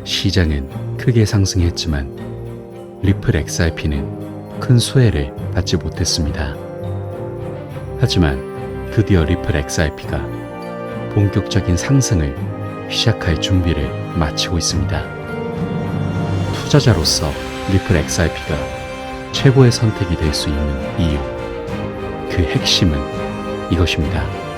시장은 크게 상승했지만 리플 XRP는 큰 수혜를 받지 못했습니다. 하지만 드디어 리플 XRP가 본격적인 상승을 시작할 준비를 마치고 있습니다. 투자자로서 리플 XRP가 최고의 선택이 될 수 있는 이유, 그 핵심은 이것입니다.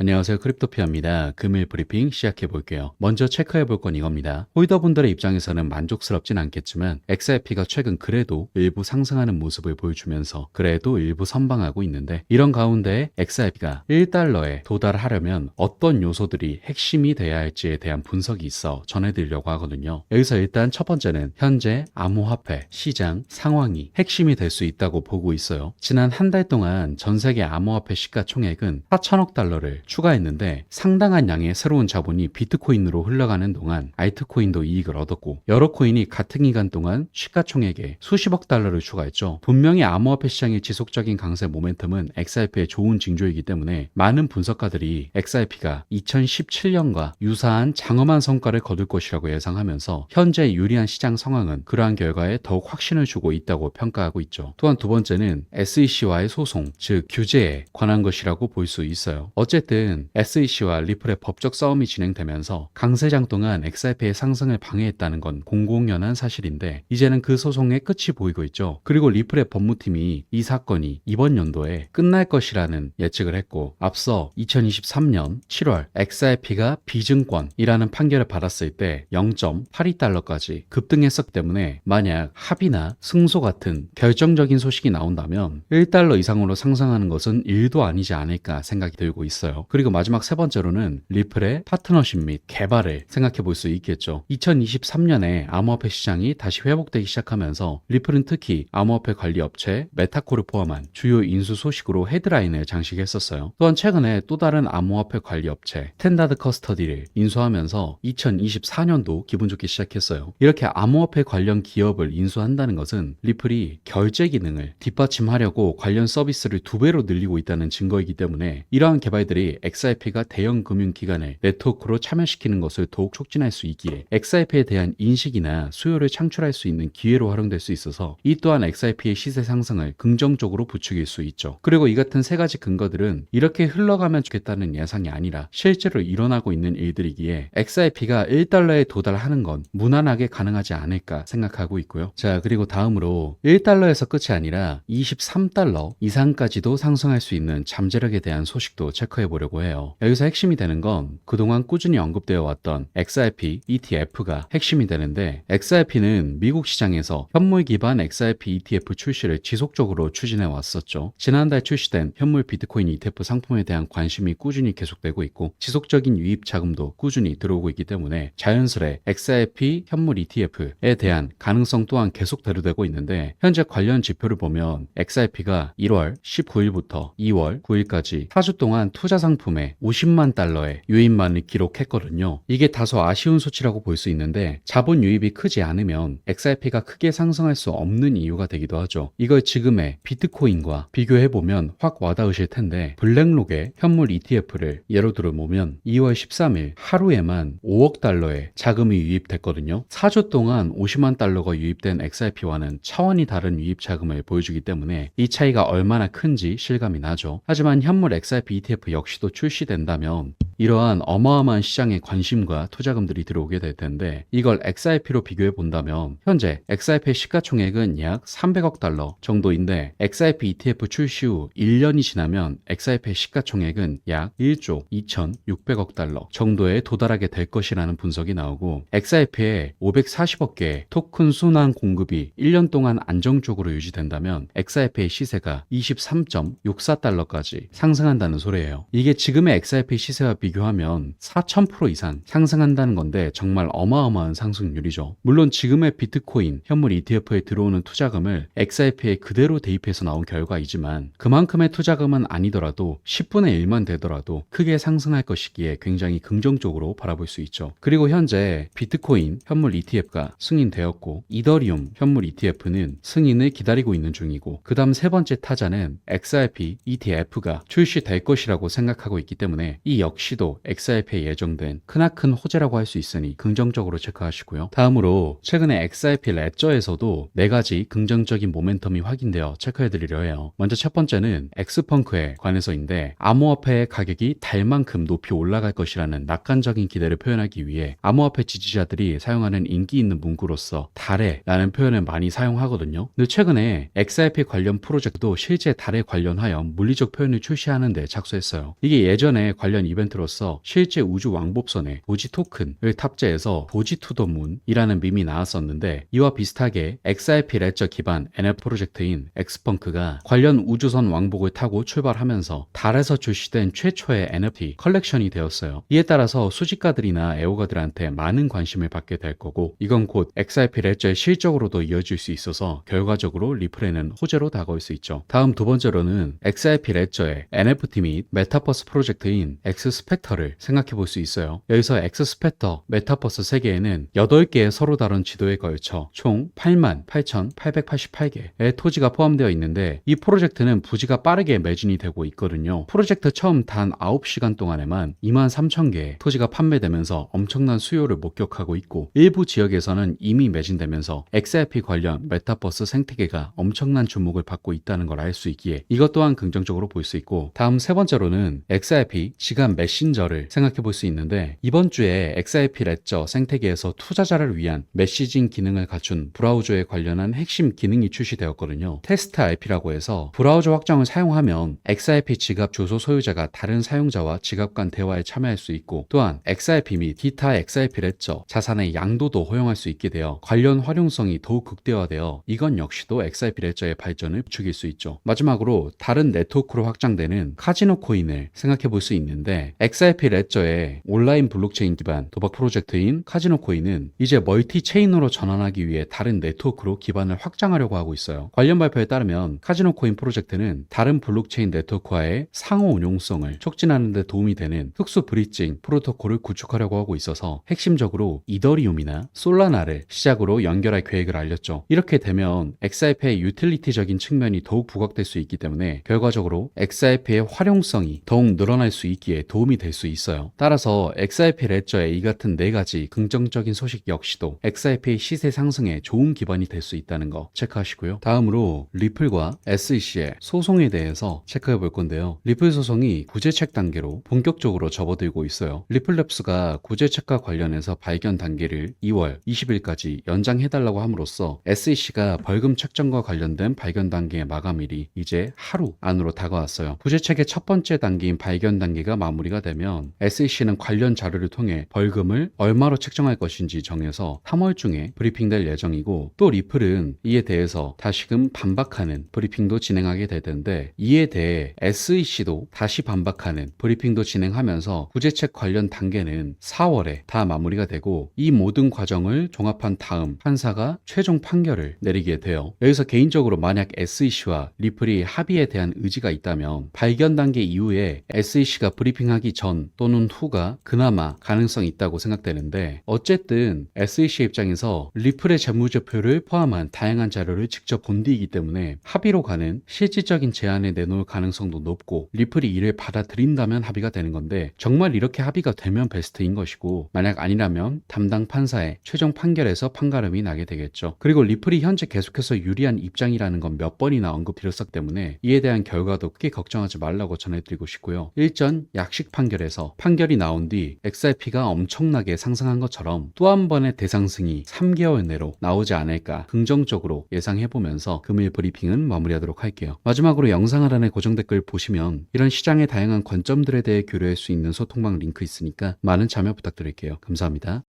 안녕하세요. 크립토피아입니다. 금일 브리핑 시작해 볼게요. 먼저 체크해 볼 건 이겁니다. 홀더분들의 입장에서는 만족스럽진 않겠지만 XRP가 최근 그래도 일부 상승하는 모습을 보여주면서 그래도 일부 선방하고 있는데, 이런 가운데 XRP가 1달러에 도달하려면 어떤 요소들이 핵심이 돼야 할지에 대한 분석이 있어 전해드리려고 하거든요. 여기서 일단 첫 번째는 현재 암호화폐 시장 상황이 핵심이 될 수 있다고 보고 있어요. 지난 한 달 동안 전 세계 암호화폐 시가총액은 4천억 달러를 추가했는데, 상당한 양의 새로운 자본이 비트코인으로 흘러가는 동안 알트코인도 이익을 얻었고, 여러 코인이 같은 기간 동안 시가총액에 수십억 달러를 추가했죠. 분명히 암호화폐 시장의 지속적인 강세 모멘텀은 XRP의 좋은 징조이기 때문에 많은 분석가들이 XRP가 2017년과 유사한 장엄한 성과를 거둘 것이라고 예상하면서 현재 유리한 시장 상황은 그러한 결과에 더욱 확신을 주고 있다고 평가하고 있죠. 또한 두 번째는 SEC와의 소송, 즉 규제에 관한 것이라고 볼 수 있어요. 어쨌든 SEC와 리플의 법적 싸움이 진행되면서 강세장 동안 XRP의 상승을 방해했다는 건 공공연한 사실인데, 이제는 그 소송의 끝이 보이고 있죠. 그리고 리플의 법무팀이 이 사건이 이번 연도에 끝날 것이라는 예측을 했고, 앞서 2023년 7월 XRP가 비증권이라는 판결을 받았을 때 0.82달러까지 급등했었기 때문에, 만약 합의나 승소 같은 결정적인 소식이 나온다면 1달러 이상으로 상승하는 것은 일도 아니지 않을까 생각이 들고 있어요. 그리고 마지막 세 번째로는 리플의 파트너십 및 개발을 생각해 볼 수 있겠죠. 2023년에 암호화폐 시장이 다시 회복되기 시작하면서 리플은 특히 암호화폐 관리 업체 메타코를 포함한 주요 인수 소식으로 헤드라인을 장식했었어요. 또한 최근에 또 다른 암호화폐 관리 업체 스탠다드 커스터디를 인수하면서 2024년도 기분 좋게 시작했어요. 이렇게 암호화폐 관련 기업을 인수한다는 것은 리플이 결제 기능을 뒷받침하려고 관련 서비스를 2배로 늘리고 있다는 증거이기 때문에, 이러한 개발들이 XRP가 대형 금융기관을 네트워크로 참여시키는 것을 더욱 촉진할 수 있기에 XRP에 대한 인식이나 수요를 창출할 수 있는 기회로 활용될 수 있어서, 이 또한 XRP의 시세 상승을 긍정적으로 부추길 수 있죠. 그리고 이 같은 세 가지 근거들은 이렇게 흘러가면 좋겠다는 예상이 아니라 실제로 일어나고 있는 일들이기에 XRP가 1달러에 도달하는 건 무난하게 가능하지 않을까 생각하고 있고요. 자, 그리고 다음으로 1달러에서 끝이 아니라 23달러 이상까지도 상승할 수 있는 잠재력에 대한 소식도 체크해 보려고 해요. 여기서 핵심이 되는 건 그동안 꾸준히 언급되어 왔던 XRP ETF가 핵심이 되는데, XRP는 미국 시장에서 현물 기반 XRP ETF 출시를 지속적으로 추진해 왔었죠. 지난달 출시된 현물 비트코인 ETF 상품에 대한 관심이 꾸준히 계속되고 있고, 지속적인 유입 자금도 꾸준히 들어오고 있기 때문에 자연스레 XRP 현물 ETF에 대한 가능성 또한 계속 대두되고 있는데, 현재 관련 지표를 보면 XRP가 1월 19일부터 2월 9일까지 4주 동안 투자 상품에 50만 달러의 유입만을 기록했거든요. 이게 다소 아쉬운 수치라고 볼 수 있는데, 자본 유입이 크지 않으면 XRP가 크게 상승할 수 없는 이유가 되기도 하죠. 이걸 지금의 비트코인과 비교해보면 확 와닿으실 텐데, 블랙록의 현물 ETF를 예로 들어보면 2월 13일 하루에만 5억 달러의 자금이 유입됐거든요. 4주 동안 50만 달러가 유입된 XRP와는 차원이 다른 유입 자금을 보여주기 때문에 이 차이가 얼마나 큰지 실감이 나죠. 하지만 현물 XRP ETF 역시도 출시된다면 이러한 어마어마한 시장에 관심과 투자금들이 들어오게 될 텐데, 이걸 XRP로 비교해 본다면 현재 XRP의 시가총액은 약 300억 달러 정도인데, XRP ETF 출시 후 1년이 지나면 XRP의 시가총액은 약 1조 2,600억 달러 정도에 도달하게 될 것이라는 분석이 나오고, XRP의 540억 개의 토큰 순환 공급이 1년 동안 안정적으로 유지된다면 XRP의 시세가 23.64달러까지 상승한다는 소리예요. 이게 지금의 XRP 시세와 비교하면 4000% 이상 상승한다는 건데 정말 어마어마한 상승률이죠. 물론 지금의 비트코인 현물 ETF에 들어오는 투자금을 XRP에 그대로 대입해서 나온 결과이지만, 그만큼의 투자금은 아니더라도 10분의 1만 되더라도 크게 상승할 것이기에 굉장히 긍정적으로 바라볼 수 있죠. 그리고 현재 비트코인 현물 ETF가 승인되었고, 이더리움 현물 ETF는 승인을 기다리고 있는 중이고, 그 다음 세 번째 타자는 XRP ETF가 출시될 것이라고 생각하고 있기 때문에 이 역시 역시도 XRP에 예정된 크나큰 호재라고 할 수 있으니 긍정적으로 체크하시고요. 다음으로 최근에 XRP 레저에서도 4가지 긍정적인 모멘텀이 확인되어 체크해드리려 해요. 먼저 첫 번째는 엑스펑크에 관해서인데 암호화폐의 가격이 달만큼 높이 올라갈 것이라는 낙관적인 기대를 표현하기 위해 암호화폐 지지자들이 사용하는 인기 있는 문구로서 달에라는 표현을 많이 사용하거든요. 근데 최근에 XRP 관련 프로젝트도 실제 달에 관련하여 물리적 표현을 출시하는 데 착수했어요. 이게 예전에 관련 이벤트로서 실제 우주 왕복선에 도지 토큰을 탑재해서 도지 투 더 문이라는 밈이 나왔었는데, 이와 비슷하게 XRP 레저 기반 NF 프로젝트인 엑스펑크가 관련 우주선 왕복을 타고 출발하면서 달에서 출시된 최초의 NFT 컬렉션이 되었어요. 이에 따라서 수집가들이나 애호가들한테 많은 관심을 받게 될 거고, 이건 곧 XRP 레저의 실적으로도 이어질 수 있어서 결과적으로 리플에는 호재로 다가올 수 있죠. 다음 두 번째로는 XRP 레저의 NFT 및 메타버스 프로젝트인 엑스스펙터를 생각해 볼 수 있어요. 여기서 엑스스펙터 메타버스 세계에는 8개의 서로 다른 지도에 걸쳐 총 88,888개의 토지가 포함되어 있는데, 이 프로젝트는 부지가 빠르게 매진이 되고 있거든요. 프로젝트 처음 단 9시간 동안에만 23,000개의 토지가 판매되면서 엄청난 수요를 목격하고 있고, 일부 지역에서는 이미 매진되면서 XRP 관련 메타버스 생태계가 엄청난 주목을 받고 있다는 걸 알 수 있기에 이것 또한 긍정적으로 볼 수 있고, 다음 세 번째로는 XRP 지갑 메신저를 생각해 볼 수 있는데, 이번 주에 XRP 레저 생태계에서 투자자를 위한 메시징 기능을 갖춘 브라우저에 관련한 핵심 기능이 출시되었거든요. 테스트 RP라고 해서 브라우저 확장을 사용하면 XRP 지갑 주소 소유자가 다른 사용자와 지갑 간 대화에 참여할 수 있고, 또한 XRP 및 기타 XRP 레저 자산의 양도도 허용할 수 있게 되어 관련 활용성이 더욱 극대화되어 이건 역시도 XRP 레저의 발전을 부추길 수 있죠. 마지막으로 다른 네트워크로 확장되는 카지노 코인을 생각해 볼 수 있는데, XRP 레저의 온라인 블록체인 기반 도박 프로젝트인 카지노 코인은 이제 멀티 체인으로 전환하기 위해 다른 네트워크로 기반을 확장하려고 하고 있어요. 관련 발표에 따르면 카지노 코인 프로젝트는 다른 블록체인 네트워크와의 상호 운용성을 촉진하는 데 도움이 되는 특수 브리징 프로토콜을 구축하려고 하고 있어서 핵심적으로 이더리움이나 솔라나를 시작으로 연결할 계획을 알렸죠. 이렇게 되면 XRP의 유틸리티적인 측면이 더욱 부각될 수 있기 때문에 결과적으로 XRP의 활용성이 더욱 늘어날 수 있기에 도움이 될 수 있어요. 따라서 XRP 레저의 이 같은 4가지 긍정적인 소식 역시도 XRP의 시세 상승에 좋은 기반이 될 수 있다는 거 체크하시고요. 다음으로 리플과 SEC의 소송에 대해서 체크해 볼 건데요. 리플 소송이 구제책 단계로 본격적으로 접어들고 있어요. 리플랩스가 구제책과 관련해서 발견 단계를 2월 20일까지 연장해달라고 함으로써 SEC가 벌금 책정과 관련된 발견 단계의 마감일이 이제 하루 안으로 다가왔어요. 구제책의 첫 번째 단계인 발견 단계가 마무리가 되면 SEC는 관련 자료를 통해 벌금을 얼마로 책정할 것인지 정해서 3월 중에 브리핑될 예정이고, 또 리플은 이에 대해서 다시금 반박하는 브리핑도 진행하게 될 텐데, 이에 대해 SEC도 다시 반박하는 브리핑도 진행하면서 구제책 관련 단계는 4월에 다 마무리가 되고, 이 모든 과정을 종합한 다음 판사가 최종 판결을 내리게 돼요. 여기서 개인적으로 만약 SEC와 리플이 합의에 대한 의지가 있다면 발견 단계 이후에 SEC가 브리핑하기 전 또는 후가 그나마 가능성이 있다고 생각되는데, 어쨌든 SEC 입장에서 리플의 재무제표를 포함한 다양한 자료를 직접 본 뒤이기 때문에 합의로 가는 실질적인 제안을 내놓을 가능성도 높고, 리플이 이를 받아들인다면 합의가 되는 건데, 정말 이렇게 합의가 되면 베스트인 것이고, 만약 아니라면 담당 판사의 최종 판결에서 판가름이 나게 되겠죠. 그리고 리플이 현재 계속해서 유리한 입장이라는 건 몇 번이나 언급드렸었기 때문에 이에 대한 결과도 크게 걱정하지 말라고 전해드리고 싶고요. 일전 약식 판결에서 판결이 나온 뒤 XRP가 엄청나게 상승한 것처럼 또 한 번의 대상승이 3개월 내로 나오지 않을까 긍정적으로 예상해보면서 금일 브리핑은 마무리하도록 할게요. 마지막으로 영상 하단에 고정 댓글 보시면 이런 시장의 다양한 관점들에 대해 교류할 수 있는 소통방 링크 있으니까 많은 참여 부탁드릴게요. 감사합니다.